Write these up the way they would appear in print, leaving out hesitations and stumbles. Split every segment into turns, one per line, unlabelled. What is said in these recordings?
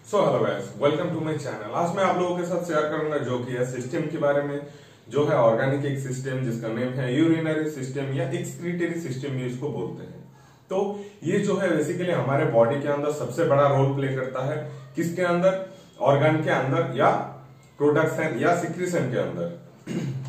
So hello guys, welcome to my channel. आज मैं आप लोगों के साथ शेयर करूंगा जो कि है सिस्टम के बारे में, जो है ऑर्गेनिक एक सिस्टम जिसका नेम है यूरिनरी सिस्टम या एक्सक्रीटरी सिस्टम भी इसको बोलते हैं। तो ये जो है बेसिकली हमारे बॉडी के अंदर सबसे बड़ा रोल प्ले करता है। किसके अंदर? ऑर्गन के अंदर या प्रोडक्शन या सिक्रीशन के अंदर।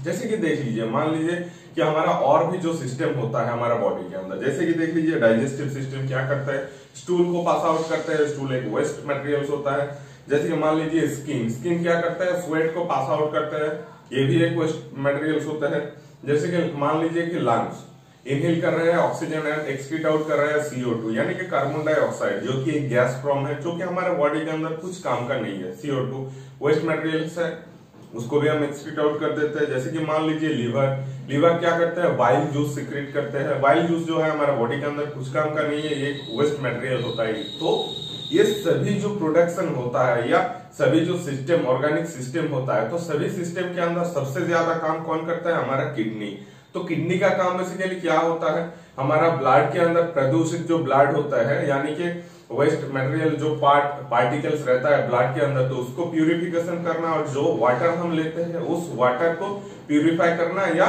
जैसे कि देख लीजिए, मान लीजिए कि हमारा और भी जो सिस्टम होता है हमारा बॉडी के अंदर, जैसे कि देख लीजिए डाइजेस्टिव सिस्टम क्या करता है, स्टूल को पास आउट करता है। स्टूल एक वेस्ट मटेरियल्स होता है। जैसे कि मान लीजिए स्किन क्या करता है, स्वेट को पास आउट करता है, ये भी एक वेस्ट मटेरियल्स होता है। जैसे कि मान लीजिए कि लंग्स इनहेल कर रहे हैं ऑक्सीजन एंड एक्सक्रीट आउट कर रहे हैं CO2 यानी कि कार्बन डाइऑक्साइड, जो कि एक गैस फॉर्म है जो कि हमारे बॉडी के अंदर कुछ काम का नहीं है। CO2 वेस्ट मटेरियल्स है, उसको भी हम एक्सक्रीट आउट कर देते हैं। जैसे कि मान लीजिए लीवर क्या करता है, बाइल जूस सिक्रेट करते हैं। बाइल जूस जो है हमारे बॉडी के अंदर कुछ काम का नहीं है, ये वेस्ट मटेरियल होता है। तो ये सभी जो प्रोडक्शन होता है या सभी जो सिस्टम ऑर्गेनिक सिस्टम होता है, तो सभी सिस्टम के अंदर सबसे ज्यादा काम कौन करता है? हमारा किडनी। तो किडनी का काम बेसिकली क्या होता है? हमारा ब्लड के अंदर प्रदूषित जो ब्लड होता है यानी कि वेस्ट मटेरियल जो पार्टिकल्स रहता है ब्लड के अंदर, तो उसको प्यूरिफिकेशन करना और जो वाटर हम लेते हैं उस वाटर को प्यूरिफाई करना या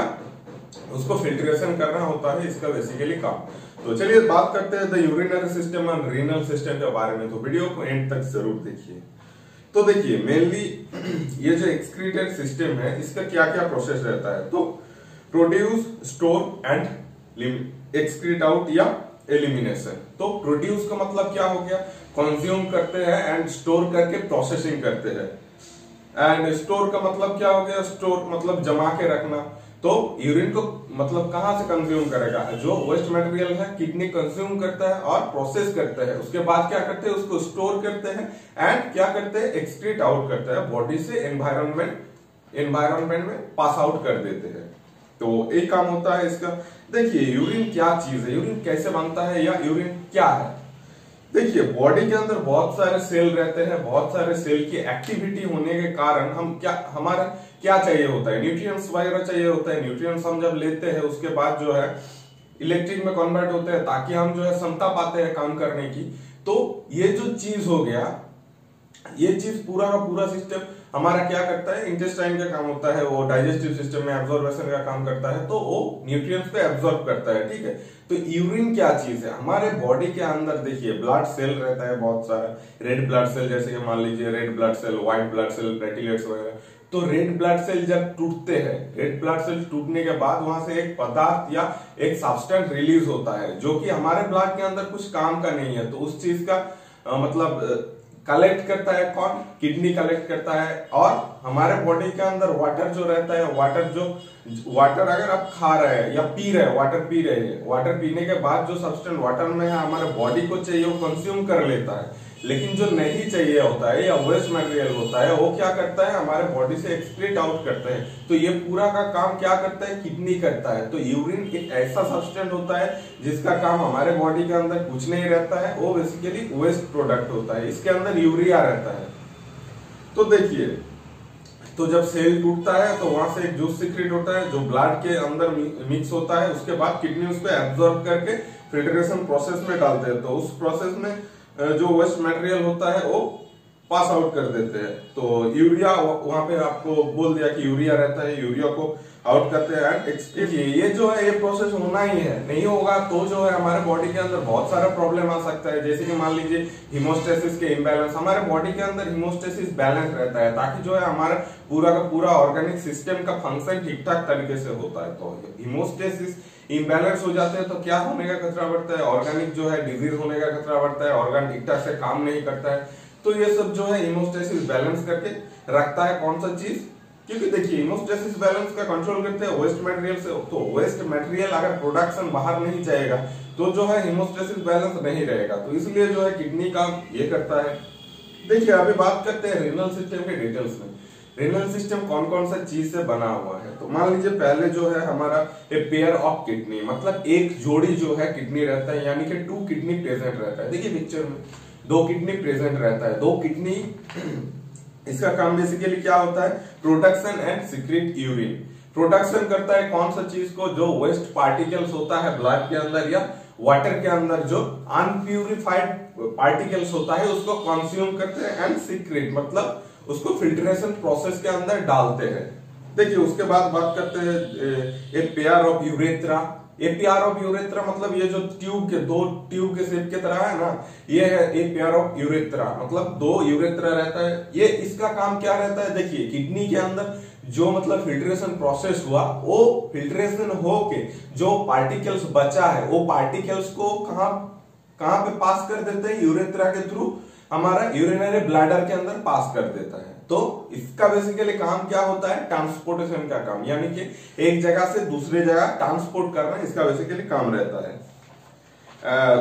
उसको फिल्ट्रेशन करना होता है इसका बेसिकली काम। तो चलिए बात करते हैं द यूरिनरी सिस्टम और रीनल सिस्टम के बारे में। तो वीडियो को एंड तक जरूर देखिए। तो देखिए मेनली ये जो एक्सक्रीटेड सिस्टम है इसका क्या क्या प्रोसेस रहता है। तो produce, store and excrete out या एलिमिनेशन। तो प्रोड्यूस का मतलब क्या हो गया? कंज्यूम करते हैं एंड स्टोर करके प्रोसेसिंग करते हैं। एंड स्टोर का मतलब क्या हो गया? स्टोर मतलब जमा के रखना। तो यूरिन को मतलब कहां से कंज्यूम करेगा? जो वेस्ट मटेरियल है किडनी कंज्यूम करता है और प्रोसेस करता है, उसके बाद क्या करते हैं? उसको स्टोर करते हैं एंड क्या करते हैं? एक्सक्रीट आउट करते हैं, बॉडी से एनवायरमेंट में पास आउट कर देते हैं। तो एक काम होता है इसका। देखिए यूरिन क्या चीज है, यूरिन कैसे बनता है या यूरिन क्या है। देखिए बॉडी के अंदर बहुत सारे सेल रहते हैं, बहुत सारे सेल की एक्टिविटी होने के कारण हमारा क्या चाहिए होता है? न्यूट्रिएंट्स वगैरह चाहिए होता है। न्यूट्रिएंट्स हम जब लेते हैं उसके बाद जो है इलेक्ट्रिक में कन्वर्ट होते हैं ताकि हम जो है क्षमता पाते हैं काम करने की। तो ये जो चीज हो गया, ये चीज पूरा का पूरा सिस्टम हमारा क्या करता है? इंटेस्टाइन का काम होता है, वो डाइजेस्टिव सिस्टम में एब्जॉर्बेशन का काम करता है, तो वो न्यूट्रिएंट्स को एब्जॉर्ब करता है। ठीक है, तो यूरिन क्या चीज है? हमारे बॉडी के अंदर देखिए ब्लड सेल रहता है बहुत सारा, रेड ब्लड सेल, जैसे कि मान लीजिए red blood cell, white blood cell, platelets वगैरह। तो रेड ब्लड सेल जब टूटते हैं, रेड ब्लड सेल टूटने के बाद वहां से एक पदार्थ या एक सब्सटेंस रिलीज होता है जो कि हमारे ब्लड के अंदर कुछ काम का नहीं है। तो उस चीज का मतलब कलेक्ट करता है कौन? किडनी कलेक्ट करता है। और हमारे बॉडी के अंदर वाटर जो रहता है, वाटर अगर आप खा रहे हैं या पी रहे हैं, वाटर पी रहे हैं, वाटर पीने के बाद जो सब्सटेंस वाटर में है हमारे बॉडी को चाहिए वो कंज्यूम कर लेता है। लेकिन जो नहीं चाहिए होता है या वेस्ट मटेरियल होता है वो क्या करता है? हमारे बॉडी से एक्सक्रीट आउट करते हैं। तो ये पूरा का काम क्या करता है? किडनी करता है। तो यूरिन एक ऐसा सब्सटेंस होता है जिसका काम हमारे बॉडी के अंदर कुछ नहीं रहता है, वो बेसिकली वेस्ट प्रोडक्ट होता है। इसके अंदर यूरिया रहता है। तो देखिए, तो जब सेल टूटता है तो वहां से एक जूस सिक्रेट होता है जो ब्लड के अंदर मिक्स होता है। उसके बाद किडनी उसको एब्जॉर्ब करके फिल्ट्रेशन प्रोसेस में डालते हैं। तो उस प्रोसेस में जो वेस्ट मटेरियल होता है वो पास आउट कर देते हैं। तो यूरिया वहां पे आपको बोल दिया कि यूरिया रहता है, यूरिया को आउट करते हैं एंड एक्सक्रीट। ये जो है ये प्रोसेस होना ही है, नहीं होगा तो जो है हमारे बॉडी के अंदर बहुत सारा प्रॉब्लम आ सकता है। जैसे कि मान लीजिए हीमोस्टेसिस के इम्बैलेंस, हमारे बॉडी के अंदर हीमोस्टेसिस बैलेंस रहता है ताकि जो है हमारा पूरा का पूरा ऑर्गेनिक सिस्टम का फंक्शन ठीक ठाक तरीके से होता है। तो हीमोस्टेसिस इम्बैलेंस हो जाते हैं तो क्या होने का खतरा बढ़ता है? ऑर्गेनिक जो है डिजीज होने का खतरा बढ़ता है, ऑर्गन ठीक ठाक से काम नहीं करता है। तो ये सब जो है हीमोस्टेसिस बैलेंस करके रखता है कौन सा चीज? क्योंकि देखिए हीमोस्टेसिस बैलेंस का कंट्रोल करते हैं वेस्ट मटेरियल से। तो वेस्ट मटेरियल अगर प्रोडक्शन बाहर नहीं जाएगा तो जो है हीमोस्टेसिस बैलेंस नहीं रहेगा। तो इसलिए जो है किडनी काम ये करता है। देखिए अभी बात करते हैं रीनल सिस्टम के डिटेल्स में। रीनल सिस्टम कौन कौन सा चीज से बना हुआ है? तो मान लीजिए पहले जो है हमारा ए पेयर ऑफ किडनी, मतलब एक जोड़ी जो है किडनी रहता है, यानी कि 2 किडनी प्रेजेंट रहता है। देखिए पिक्चर में 2 किडनी प्रेजेंट रहता है। 2 किडनी इसका काम बेसिकली क्या होता है? Production and secrete urine. Production करता है कौन सा चीज को? जो वेस्ट पार्टिकल्स होता है ब्लड के अंदर या वाटर के अंदर जो अनप्यूरिफाइड पार्टिकल्स होता है उसको कंज्यूम करते हैं एंड सीक्रेट मतलब उसको फिल्ट्रेशन प्रोसेस के अंदर डालते हैं। देखिए उसके बाद बात करते हैं a pair of urethra. A pair of urethra मतलब ये जो ट्यूब के दो ट्यूब के शेप के तरह है ना, ये है ए पेयर ऑफ यूरेथ्रा मतलब दो यूरेथ्रा रहता है। ये इसका काम क्या रहता है, देखिए किडनी के अंदर जो मतलब फिल्ट्रेशन प्रोसेस हुआ वो फिल्ट्रेशन होके जो पार्टिकल्स बचा है वो पार्टिकल्स को कहां पे पास कर देते हैं, यूरेथ्रा के थ्रू हमारा यूरिनरी ब्लैडर के अंदर पास कर देता है। तो इसका बेसिकली काम क्या होता है, ट्रांसपोर्टेशन का काम, यानी कि एक जगह से दूसरी जगह ट्रांसपोर्ट करना इसका बेसिकली काम रहता है।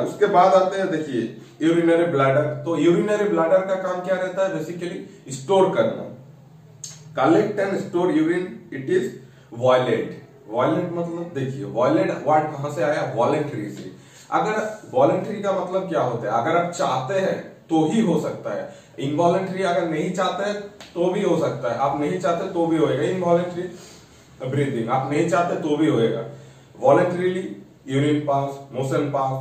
उसके बाद आते हैं देखिए यूरिनरी ब्लैडर। तो यूरिनरी ब्लैडर का काम क्या रहता है, बेसिकली स्टोर करना, collect and store urine. It is violet. Violet मतलब देखिए वॉयलेट वर्ड कहां से आया, वॉलेंट्री से। अगर वॉलेंट्री का मतलब क्या होता है, अगर आप चाहते हैं तो ही हो सकता है, इनवॉलेंट्री अगर नहीं चाहते हैं तो भी हो सकता है, आप नहीं चाहते तो भी होएगा। इनवॉलेंट्री ब्रीदिंग आप नहीं चाहते तो भी होएगा। Voluntarily urine pass, motion pass,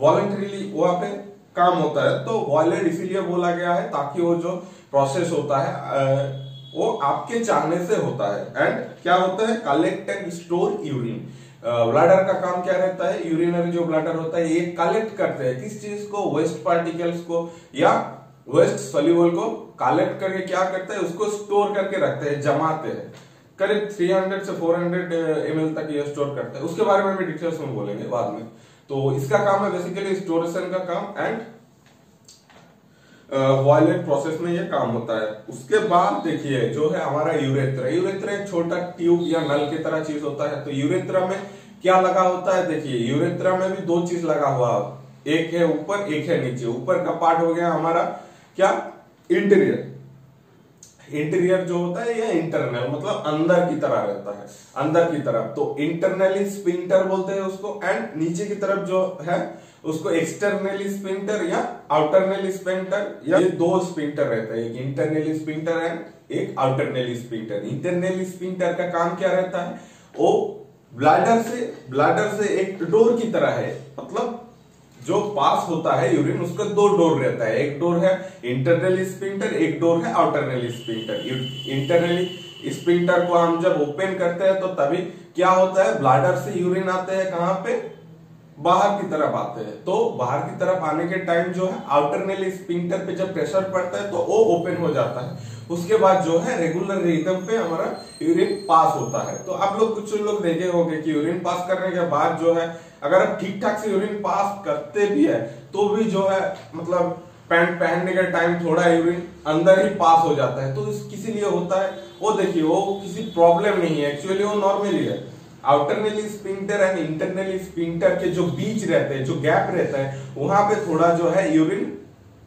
voluntarily वहां पे काम होता है। तो वॉयलेट इसीलिए बोला गया है ताकि वो जो प्रोसेस होता है वो आपके चाहने से होता है। एंड क्या होता है, collect and store urine. Bladder का काम क्या रहता है, यूरिनरी जो ब्लैडर होता है ये कलेक्ट करते हैं किस चीज को, वेस्ट पार्टिकल्स को या वेस्ट सोल्यूबल को कलेक्ट करके क्या करते हैं, उसको स्टोर करके रखते हैं, जमाते हैं। करीब 300 से 400 ml तक ये स्टोर करते हैं, उसके बारे में भी डिटेल्स में बोलेंगे बाद में। तो इसका काम है बेसिकली स्टोरेशन का काम एंड वॉयलेट प्रोसेस में ये काम होता है। उसके बाद देखिए जो है हमारा यूरेथ्रा। यूरेथ्रा एक छोटा ट्यूब या नल की तरह चीज होता है। तो यूरेथ्रा में क्या लगा होता है, देखिए यूरेथ्रा में भी दो चीज लगा हुआ, एक है ऊपर एक है नीचे। ऊपर का पार्ट हो गया हमारा क्या, इंटीरियर। इंटीरियर जो होता है ये इंटरनल मतलब अंदर की तरह रहता है, अंदर की तरफ। तो इंटरनली स्फिंक्टर बोलते हैं उसको, एंड नीचे की तरफ जो है उसको एक्सटर्नली स्फिंक्टर या आउटरनली स्फिंक्टर, या ये दो स्फिंक्टर रहते हैं, एक इंटरनली स्फिंक्टर एंड एक आउटरनली स्फिंक्टर। इंटरनली स्फिंक्टर का काम क्या रहता है, वो ब्लैडर से एक डोर की तरह है, मतलब जो पास होता है यूरिन उसका दो डोर रहता है, एक डोर है इंटरनली स्फिंक्टर, एक डोर है आउटरनली स्फिंक्टर। इंटरनली स्फिंक्टर को हम जब ओपन करते हैं तो तभी क्या होता है, ब्लैडर से यूरिन आते हैं कहां पे, बाहर की तरफ आते हैं। तो बाहर की तरफ आने के टाइम जो है आउटरनली स्फिंक्टर पे जब प्रेशर पड़ता है तो वो ओपन हो जाता है। उसके बाद जो है रेगुलर रिदम पे हमारा यूरिन पास होता है। तो आप लोग कुछ लोग देखे होंगे कि यूरिन पास करने के बाद जो है अगर आप ठीक ठाक से यूरिन पास करते भी है तो भी जो है मतलब पैंट पहनने के टाइम थोड़ा यूरिन अंदर ही पास हो जाता है। तो किसी लिए होता है, वो देखिए वो किसी प्रॉब्लम नहीं है, एक्चुअली वो नॉर्मली है। आउटरनली स्फिंक्टर एंड इंटरनली स्फिंक्टर के जो बीच रहते हैं, जो गैप रहता है, वहां पे थोड़ा जो है यूरिन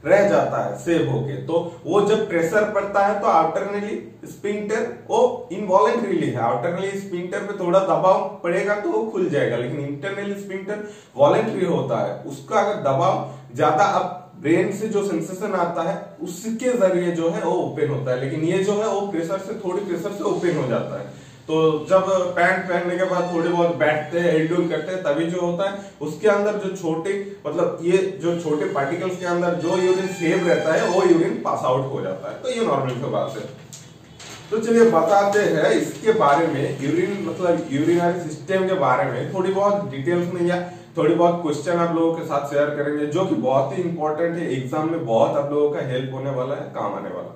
रह जाता है सेव होके। तो वो जब प्रेशर पड़ता है तो आउटरनली स्फिंक्टर वो इनवॉलेंटरीली है, आउटरनली स्फिंक्टर पे थोड़ा दबाव पड़ेगा तो वो खुल जाएगा, लेकिन इंटरनली स्फिंक्टर वॉलेंटरी होता है। उसका अगर दबाव ज्यादा अब ब्रेन से जो सेंसेशन आता है उसके जरिए जो है वो ओपन होता है, लेकिन ये जो है वो प्रेशर से थोड़ी प्रेशर से ओपन हो जाता है। तो जब पैंट पहनने के बाद थोड़े बहुत बैठते हैं, एल्डूल करते हैं, तभी जो होता है उसके अंदर जो छोटे मतलब ये जो छोटे पार्टिकल्स के अंदर जो यूरिन सेव रहता है वो यूरिन पास आउट हो जाता है। तो ये नॉर्मल की बात है। तो चलिए बताते हैं इसके बारे में, यूरिन मतलब यूरिनरी सिस्टम के बारे में थोड़ी बहुत डिटेल्स में या थोड़ी बहुत क्वेश्चन आप लोगों के साथ शेयर करेंगे जो कि बहुत ही इंपॉर्टेंट है, एग्जाम में बहुत आप लोगों का हेल्प होने वाला है, काम आने वाला।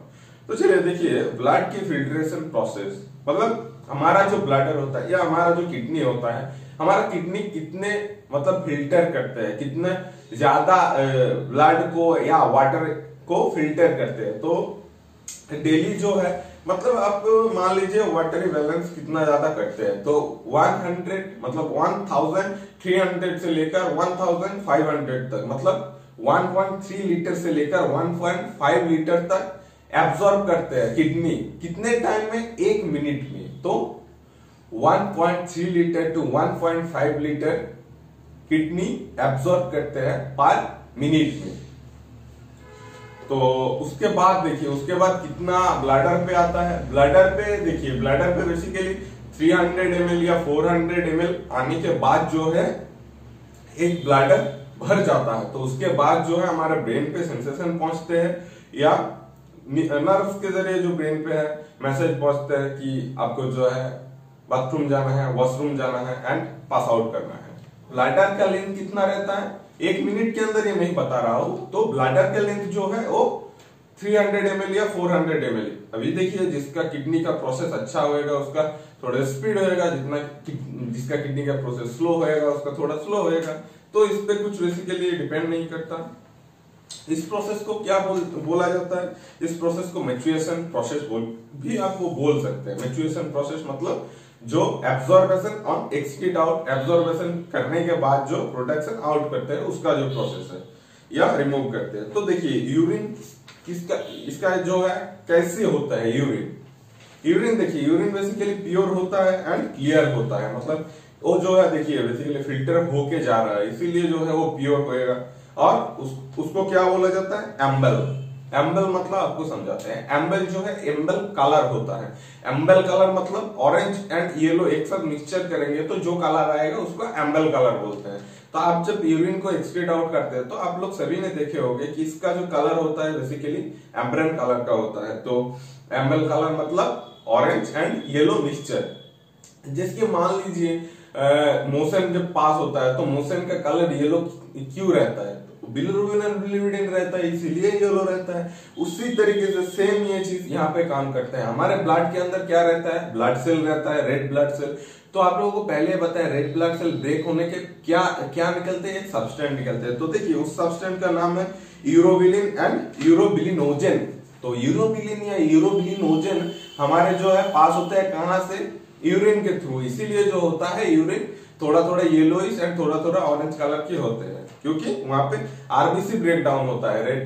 तो चलिए देखिए ब्लड की फिल्ट्रेशन प्रोसेस, मतलब हमारा जो ब्लैडर होता है या हमारा जो किडनी होता है, हमारा किडनी कितने मतलब फिल्टर करते हैं, कितने ज्यादा ब्लड को या वाटर को फिल्टर करते हैं। तो डेली जो है मतलब आप मान लीजिए वाटरी बैलेंस कितना ज्यादा करते हैं, तो 100 मतलब 1300 से लेकर 1500 तक, मतलब 1.3 लीटर से लेकर 1.5 लीटर तक एब्जॉर्ब करते हैं किडनी। कितने टाइम में, 1 मिनट में। तो 1.3 litre to 1.5 litre kidney absorb करते हैं पर मिनट में। तो उसके बाद देखिए उसके बाद कितना ब्लैडर पे आता है। ब्लैडर पे देखिए, ब्लैडर पे बेसिकली 300 ml या 400 ml आने के बाद जो है एक ब्लैडर भर जाता है तो उसके बाद जो है हमारे ब्रेन पे सेंसेशन पहुंचते हैं या नर्व्स के जरिए जो ब्रेन पे है मैसेज पहुंचते हैं कि आपको जो है बाथरूम जाना है, वॉशरूम जाना है एंड पास आउट करना है। ब्लैडर का लेंथ कितना रहता है 1 मिनट के अंदर, ये नहीं बता रहा हूं। तो ब्लैडर का लेंथ जो है वो 300 ml या 400 ml। अभी देखिए जिसका किडनी का प्रोसेस अच्छा होएगा उसका थोड़ा स्पीड होएगा, जिसका किडनी का प्रोसेस स्लो होएगा उसका थोड़ा स्लो होएगा। तो इस पे कुछ बेसिकली डिपेंड नहीं करता। इस प्रोसेस को क्या बोला जाता है, इस प्रोसेस को मैच्यूरेशन प्रोसेस भी आपको बोल सकते हैं। मैच्यूरेशन प्रोसेस मतलब जो एब्जॉर्बेशन और एक्सक्रीट आउट, एब्जॉर्बेशन करने के बाद जो प्रोडक्शन आउट करते हैं उसका जो प्रोसेस है या रिमूव करते हैं। तो देखिए यूरिन इसका जो है कैसे होता है यूरिन देखिए यूरिन बेसिकली प्योर होता है एंड क्लियर होता है। मतलब वो जो है देखिए बेसिकली फिल्टर होके जा रहा है इसीलिए जो है वो प्योर होएगा। और उसको क्या बोला जाता है एम्बल मतलब आपको समझाते हैं। एम्बल जो है एम्बल कलर होता है। एम्बल कलर मतलब ऑरेंज एंड येलो एक साथ मिक्सचर करेंगे तो जो कलर आएगा उसको एम्बल कलर बोलते हैं। तो आप जब यूरिन को एक्सक्रीट आउट करते हैं तो आप लोग सभी ने देखे होंगे कि इसका जो कलर होता है बेसिकली एम्ब्रेन कलर का होता है। तो एम्बल कलर मतलब ऑरेंज एंड येलो मिक्सचर। जिसके मान लीजिए मोशन जब पास होता है तो मोशन का कलर येलो क्यों रहता है, बिलिरुबिन और बिलिरुबिन रहता है इसीलिए येलो रहता है। उसी तरीके से सेम ये चीज यहाँ पे काम करता है। हमारे ब्लड के अंदर क्या रहता है, ब्लड सेल रहता है, रेड ब्लड सेल। तो आप लोगों को पहले बताया रेड ब्लड सेल ब्रेक होने के क्या निकलते हैं, सब्सटेंस निकलते हैं। तो देखिए उस सब्सटेंस का नाम है यूरोबिलिन एंड यूरोबिलिनोजन। तो यूरोबिलिन या यूरोबिलिनोजन हमारे जो है पास होते हैं कहां से, यूरिन के थ्रू। इसीलिए जो होता है यूरिन थोड़ा थोड़ा येलोइश एंड थोड़ा थोड़ा ऑरेंज कलर के होते हैं क्योंकि वहां पे आरबीसी ब्रेक डाउन होता है रेड।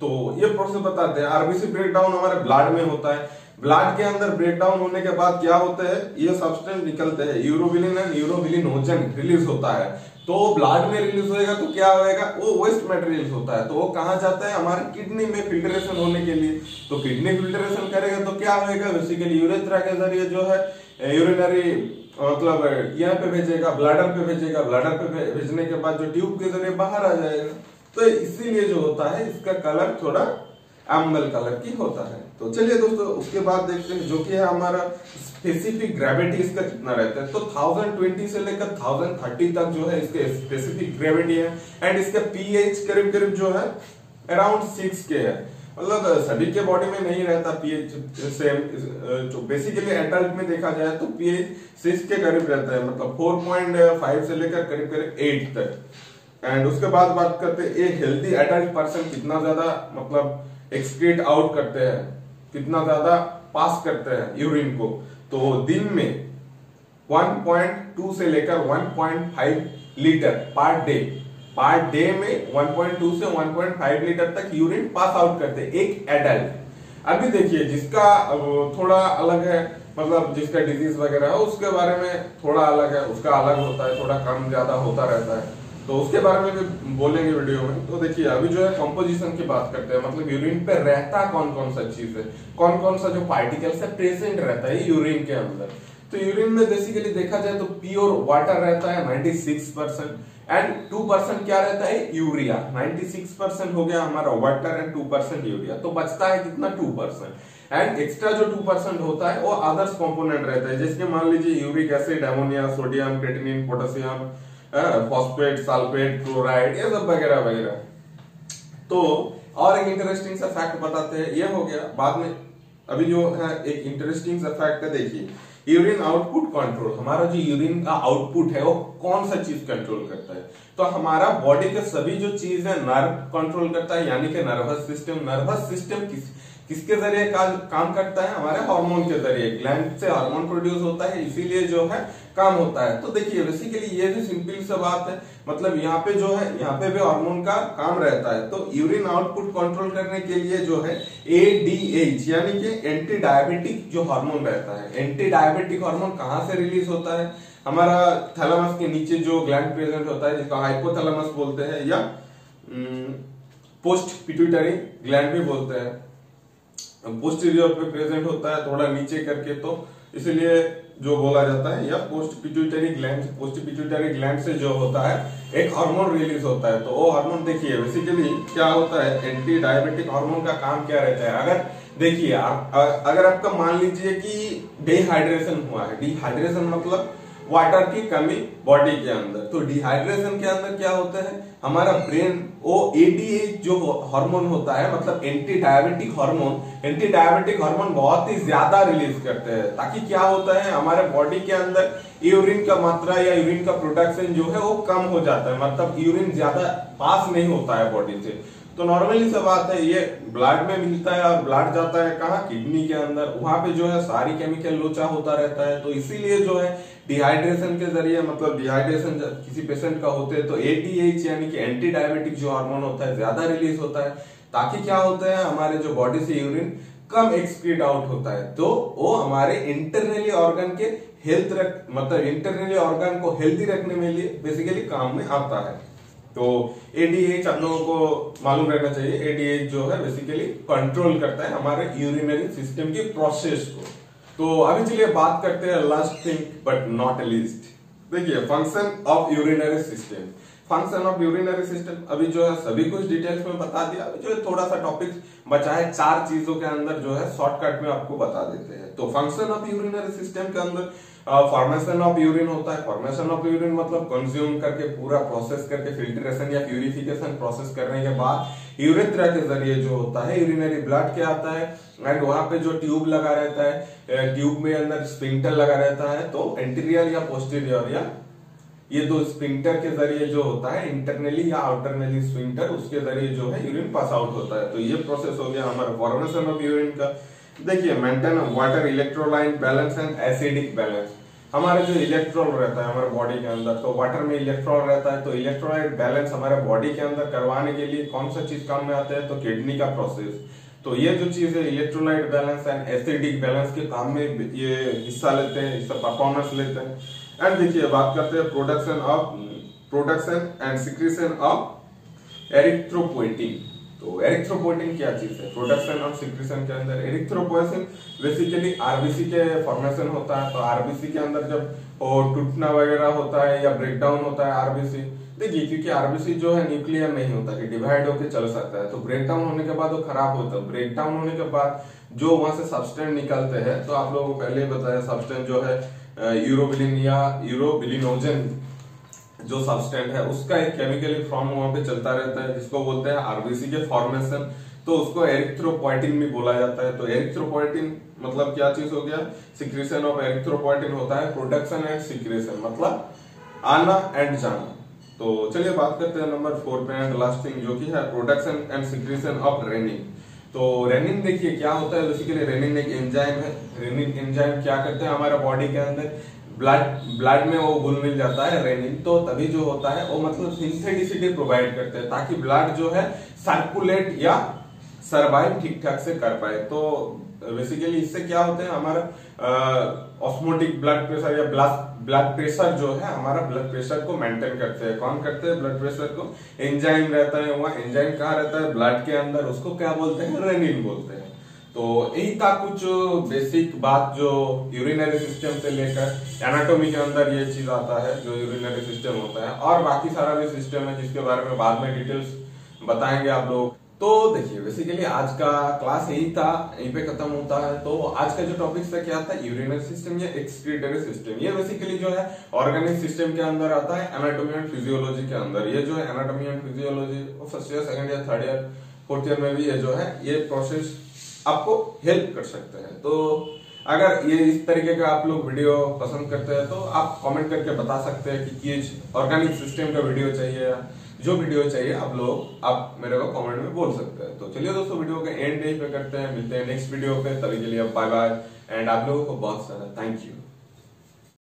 तो ये प्रोसेस बताते हैं आरबीसी ब्रेक डाउन हमारे ब्लड में होता है। ब्लड के अंदर ब्रेक डाउन होने के बाद क्या होता है, ये सब्सटेंस निकलते हैं यूरोबिलिन एंड यूरोबिलिनोजन रिलीज होता है। तो ब्लड में रिलीज होएगा तो क्या होएगा, वो वेस्ट मटेरियल होता है। तो वो कहां जाता है, हमारे किडनी में फिल्ट्रेशन होने के लिए। तो किडनी फिल्ट्रेशन करेगा तो क्या होएगा, बेसिकली यूरेथ्रा के जरिए जो है यूरिनरी मतलब यहाँ पे भेजेगा, ब्लैडर पे भेजेगा, ब्लैडर पे भेजने के बाद जो ट्यूब के जरिए बाहर आ जाएगा। तो इसीलिए जो होता है इसका कलर थोड़ा एम्बल कलर की होता है। तो चलिए दोस्तों उसके बाद देखते हैं जो कि है हमारा स्पेसिफिक ग्रेविटी इसका कितना रहता है। तो 1020 से लेकर 1030 तक जो है इसके स्पेसिफिक ग्रेविटी है एंड इसका पीएच करीब करीब जो है अराउंड 6 के है। मतलब सभी के बॉडी में नहीं रहता पीएच सेम। जो बेसिकली एडल्ट में देखा जाए तो पीएच 6 के करीब रहता है, मतलब 4.5 से लेकर करीब करीब 8 तक। एंड उसके बाद बात करते हैं एक हेल्दी एडल्ट पर्सन कितना ज्यादा मतलब एक्सक्रीट आउट करते हैं, कितना ज्यादा पास करते हैं यूरिन को। तो दिन में 1.2 से लेकर 1.5 लीटर पर डे में 1.2 से 1.5 लीटर तक यूरिन पास आउट करते हैं एक एडल्ट। अभी देखिए जिसका थोड़ा अलग है, मतलब जिसका डिजीज वगैरह है उसके बारे में थोड़ा अलग है, उसका अलग होता है, थोड़ा कम ज्यादा होता रहता है। तो उसके बारे में भी बोलेंगे वीडियो में। तो देखिए अभी जो है कंपोजिशन की बात करते हैं, मतलब यूरिन पे रहता कौन कौन सा चीज है, कौन कौन सा जो पार्टिकल्स है प्रेजेंट रहता है यूरिन के अंदर। तो यूरिन में बेसिकली देखा जाए तो प्योर वाटर रहता है 96% एंड 2% क्या रहता है यूरिया। 96% हो गया हमारा वाटर एंड 2% यूरिया। तो बचता है कितना 2%। एंड एक्स्ट्रा जो 2% होता है वो अदर्स कंपोनेंट रहता है, जैसे मान लीजिए uric acid, ammonia, sodium, creatinine, potassium, phosphate, sulphate, chloride, ये सब वगैरह वगैरह। तो और एक इंटरेस्टिंग सा फैक्ट बताते हैं, ये हो गया बाद में। अभी जो है एक इंटरेस्टिंग सा फैक्ट है, देखिए यूरिन आउटपुट कंट्रोल। हमारा जो यूरिन का आउटपुट है वो कौन सा चीज कंट्रोल करता है, तो हमारा बॉडी के सभी जो चीज है नर्व कंट्रोल करता है, यानी कि नर्वस सिस्टम। नर्वस सिस्टम किसके जरिए काम करता है, हमारे हार्मोन के जरिए। ग्लैंड से हार्मोन प्रोड्यूस होता है, इसीलिए जो है काम होता है। तो देखिए बेसिकली ये भी सिंपल सा बात है, मतलब यहाँ पे जो है यहाँ पे भी हार्मोन का काम रहता है। तो यूरिन आउटपुट कंट्रोल करने के लिए जो है ADH यानी कि एंटी डायबिटिक जो हार्मोन रहता है। एंटी डायबिटिक हार्मोन कहाँ से रिलीज होता है, हमारा थैलेमस के नीचे जो ग्लैंड प्रेजेंट होता है जिसको हाइपोथैलेमस बोलते हैं या पोस्ट पिट्यूटरी ग्लैंड भी बोलते हैं। पोस्टीरियर पे प्रेजेंट होता है थोड़ा नीचे करके, तो इसलिए जो बोला जाता है, या पोस्ट पिट्यूटरी ग्लैंड से जो होता है एक हार्मोन रिलीज होता है। तो वो हार्मोन देखिए बेसिकली क्या होता है, एंटी डायबिटिक हार्मोन का काम क्या रहता है। अगर देखिए अगर आपका मान लीजिए कि डिहाइड्रेशन हुआ है, डिहाइड्रेशन मतलब वाटर की कमी बॉडी के अंदर, तो डिहाइड्रेशन के अंदर क्या होता है, हमारा ब्रेन वो एडीएच जो हार्मोन होता है, मतलब एंटी डायबिटिक हार्मोन बहुत ही ज्यादा रिलीज करते हैं, ताकि क्या होता है हमारे बॉडी के अंदर यूरिन का मात्रा या यूरिन का प्रोडक्शन जो है वो कम हो जाता है, मतलब यूरिन ज्यादा पास नहीं होता है बॉडी से। तो नॉर्मली सब बात है, ये ब्लड में मिलता है और ब्लड जाता है कहाँ, किडनी के अंदर, वहां पे जो है सारी केमिकल लोचा होता रहता है। तो इसीलिए जो है डिहाइड्रेशन के जरिए, मतलब डिहाइड्रेशन किसी पेशेंट का होते हैं तो एटीएच यानी कि एंटी डायबिटिक जो हार्मोन होता है ज्यादा रिलीज होता है, ताकि क्या होता है हमारे जो बॉडी से यूरिन कम एक्सक्रीट आउट होता है, तो वो हमारे इंटरनली ऑर्गन के मतलब इंटरनली ऑर्गन को हेल्दी रखने में लिए बेसिकली काम में आता है। तो एडीएच आप लोगों को मालूम रहना चाहिए, एडीएच जो है बेसिकली कंट्रोल करता है हमारे यूरिनरी सिस्टम की प्रोसेस को। तो अभी चलिए बात करते हैं last thing but not least, देखिए function of urinary system. Function of urinary system अभी जो है सभी कुछ डिटेल्स में बता दिया, अभी जो है थोड़ा सा टॉपिक बचा है, 4 चीजों के अंदर जो है शॉर्टकट में आपको बता देते हैं। तो फंक्शन ऑफ यूरिनरी सिस्टम के अंदर फॉर्मेशन ऑफ यूरिन होता है। फॉर्मेशन ऑफ यूरिन मतलब कंज्यूम करके पूरा प्रोसेस करके फिल्ट्रेशन या प्यूरिफिकेशन प्रोसेस करने के बाद यूरेथ्रा के जरिए जो होता है यूरिनरी ब्लड क्या आता है, एंड वहां पे जो ट्यूब लगा रहता है, ट्यूब में अंदर स्फिंक्टर लगा रहता है, तो एंटीरियर या पोस्टीरियर या ये दो स्फिंक्टर के जरिए जो होता है इंटरनली या आउटरनली स्फिंक्टर, उसके जरिए जो है यूरिन पास आउट होता है। तो ये प्रोसेस हो गया हमारा फॉर्मेशन ऑफ यूरिन का। देखिए maintain water electrolyte balance and acidic balance, हमारे जो इलेक्ट्रॉन रहता है हमारे बॉडी के अंदर, तो वाटर में इलेक्ट्रॉन रहता है, तो इलेक्ट्रोलाइट बैलेंस हमारे बॉडी के अंदर करवाने के लिए कौन सा चीज काम में आता है, तो किडनी का प्रोसेस। तो ये जो चीज है electrolyte balance and acidic balance के काम में ये हिस्सा लेते हैं, इसका परफॉर्मेंस लेते हैं। एंड देखिए बात करते हैं production and secretion of erythropoietin. तो एरिथ्रोपोइटिन क्या चीज है, प्रोडक्शन और सिक्रीशन के अंदर एरिथ्रोपोइटिन बेसिकली आरबीसी के फॉर्मेशन होता है। तो आरबीसी के अंदर जब टूटना वगैरह होता है या ब्रेकडाउन होता है आरबीसी, देखिए क्योंकि आरबीसी जो है न्यूक्लियर नहीं होता कि डिवाइड होकर चल सकता है, तो ब्रेकडाउन होने के बाद वो खराब होता है। ब्रेकडाउन होने के बाद जो वहां से सब्सटेंस निकलते हैं, तो आप लोगों को पहले ही बताया सब्सटेंस जो है यूरोबिलिन या यूरोबिलिनोजन जो सब्सटेंस है उसका एक केमिकली फॉर्म वहां पे चलता रहता है, जिसको बोलते हैं आरबीसी के फॉर्मेशन। तो उसको एरिथ्रोपोइटिन भी बोला जाता है। तो एरिथ्रोपोइटिन मतलब क्या चीज हो गया, सिक्रीशन ऑफ एरिथ्रोपोइटिन होता है, प्रोडक्शन एंड सिक्रीशन मतलब आना एंड जाना। तो चलिए बात करते हैं नंबर 4 पे एंड लास्ट थिंग जो कि है production and secretion of renin. तो रेनिन देखिए क्या होता है, बेसिकली रेनिन एक एंजाइम है। रेनिन एंजाइम क्या करते हैं हमारे बॉडी के अंदर ब्लड में वो घुल मिल जाता है रेनिन, तो तभी जो होता है वो मतलब सिंथेटिसिटी प्रोवाइड करते हैं ताकि ब्लड जो है सर्कुलेट या सर्वाइव ठीक ठाक से कर पाए। तो बेसिकली इससे क्या होता है हमारा ऑस्मोटिक ब्लड प्रेशर या ब्लड प्रेशर जो है हमारा ब्लड प्रेशर को मेंटेन करते हैं। कौन करते हैं ब्लड प्रेशर को, एंजाइम रहता है, वहाँ एंजाइम कहाँ रहता है ब्लड के अंदर, उसको क्या बोलते हैं रेनिन बोलते हैं। तो यही था कुछ बेसिक बात जो यूरिनरी सिस्टम से लेकर एनाटॉमी के अंदर ये चीज आता है जो यूरिनरी सिस्टम होता है, और बाकी सारा भी सिस्टम है जिसके बारे में बाद में डिटेल्स बताएंगे आप लोग। तो देखिए बेसिकली आज का क्लास यही था, यहीं पे खत्म होता है। तो आज का जो टॉपिक था क्या था, यूरिनरी सिस्टम या एक्सक्रीटरी सिस्टम। ये बेसिकली जो है ऑर्गेनिक सिस्टम के अंदर आता है, एनाटॉमी एंड फिजियोलॉजी के अंदर। ये जो है anatomy and physiology first year, second year, third year, fourth year में भी ये जो है ये प्रोसेस आपको हेल्प कर सकते हैं। तो अगर ये इस तरीके का आप लोग वीडियो पसंद करते हैं तो आप कमेंट करके बता सकते हैं कि ये ऑर्गेनिक सिस्टम का वीडियो चाहिए या जो वीडियो चाहिए आप मेरे को कमेंट में बोल सकते हैं। तो चलिए दोस्तों वीडियो के एंड पे करते हैं, मिलते हैं नेक्स्ट वीडियो पे, तभी के लिए बाय बाय एंड आप लोगों को बहुत सारा थैंक यू।